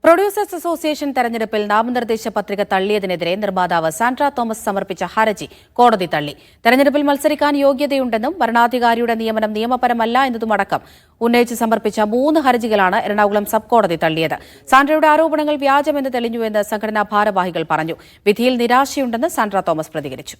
Producers association തെരഞ്ഞെടുപ്പിൽ നാമനിർദ്ദേശ പത്രിക തള്ളിയതിനെതിരെ നിർമ്മാതാവ് സാൻഡ്ര തോമസ് സമർപ്പിച്ച ഹർജി കോടതി തള്ളി. തെരഞ്ഞെടുപ്പിൽ മത്സരിക്കാൻ യോഗ്യതയുണ്ടെന്നും ഭരണാധികാരിയുടെ നിയമനം നിയമപരമല്ല എന്നതുമടക്കം ഉന്നയിച്ച് സമർപ്പിച്ച 3 ഹർജികളാണ് എറണാകുളം സബ് കോടതി തള്ളിയത്. സാൻഡ്രയുടെ ആരോപണങ്ങൾ വ്യാജമെന്ന് തെളിഞ്ഞുവെന്ന് സംഘടനാ ഭാരവാഹികൾ പറഞ്ഞു. വിധിയിൽ നിരാശയുണ്ടെന്ന് സാൻഡ്ര തോമസ് പ്രതികരിച്ചു.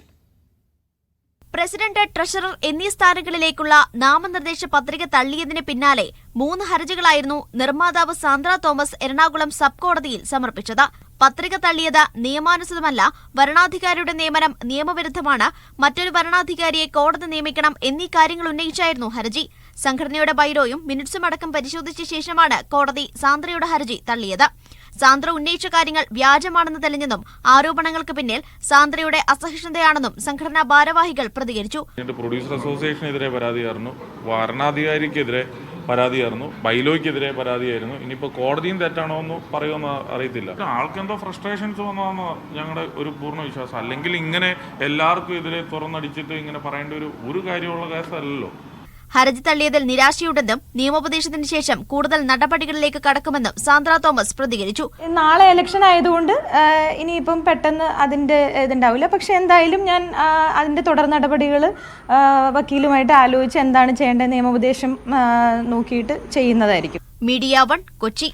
പ്രസിഡന്റ്, ട്രഷറർ എന്നീ സ്ഥാനങ്ങളിലേക്കുള്ള നാമനിർദ്ദേശ പത്രിക തള്ളിയതിന് പിന്നാലെ 3 ഹർജികളായിരുന്നു നിർമ്മാതാവ് സാൻഡ്ര തോമസ് എറണാകുളം സബ് കോടതിയിൽ സമർപ്പിച്ചത്. പത്രിക തള്ളിയത് നിയമാനുസൃതമല്ല, വരണാധികാരിയുടെ നിയമനം നിയമവിരുദ്ധമാണ്, മറ്റൊരു വരണാധികാരിയെ കോടതി നിയമിക്കണം എന്നീ കാര്യങ്ങൾ ഉന്നയിച്ചായിരുന്നു ഹർജി. സംഘടനയുടെ ബൈലോയും മിനിറ്റ്സും അടക്കം പരിശോധിച്ച ശേഷമാണ് കോടതി സാന്ദ്രയുടെ ഹർജി തള്ളിയത്. സാന്ദ്ര ഉന്നയിച്ച കാര്യങ്ങൾ വ്യാജമാണെന്ന് തെളിഞ്ഞെന്നും ആരോപണങ്ങൾക്ക് പിന്നിൽ സാന്ദ്രയുടെ അസഹിഷ്ണുതയാണെന്നും സംഘടനാ ഭാരവാഹികൾ പ്രതികരിച്ചു. പ്രൊഡ്യൂസർ അസോസിയേഷനെതിരെ പരാതിയായിരുന്നു, വരണാധികാരിക്കെതിരെ പരാതിയായിരുന്നു, ബൈലോയ്ക്കെതിരെ പരാതിയായിരുന്നു. ഇനിയിപ്പോൾ കോടതിയും തെറ്റാണോ എന്ന് പറയുമെന്ന് അറിയത്തില്ല. ആൾക്കെന്തോ ഫ്രസ്ട്രേഷൻസ് വന്നതെന്ന് ഞങ്ങളുടെ ഒരു പൂർണ്ണ വിശ്വാസം. അല്ലെങ്കിൽ ഇങ്ങനെ എല്ലാവർക്കും എതിരെ തുറന്നടിച്ചിട്ട് ഇങ്ങനെ പറയേണ്ട ഒരു കാര്യമുള്ള കേസല്ലല്ലോ. ഹർജി തള്ളിയതിൽ നിരാശയുണ്ടെന്നും നിയമോപദേശത്തിന് ശേഷം കൂടുതൽ നടപടികളിലേക്ക് കടക്കുമെന്നും സാൻഡ്ര തോമസ് പ്രതികരിച്ചു. നാളെ ഇലക്ഷൻ ആയതുകൊണ്ട് ഇനിയിപ്പം പെട്ടെന്ന് അതിന്റെ ഇതുണ്ടാവില്ല. പക്ഷെ എന്തായാലും ഞാൻ അതിന്റെ തുടർ നടപടികൾ വക്കീലുമായിട്ട് ആലോചിച്ച് എന്താണ് ചെയ്യേണ്ടത് നിയമോപദേശം നോക്കിയിട്ട് ചെയ്യുന്നതായിരിക്കും. മീഡിയ 1 കൊച്ചി.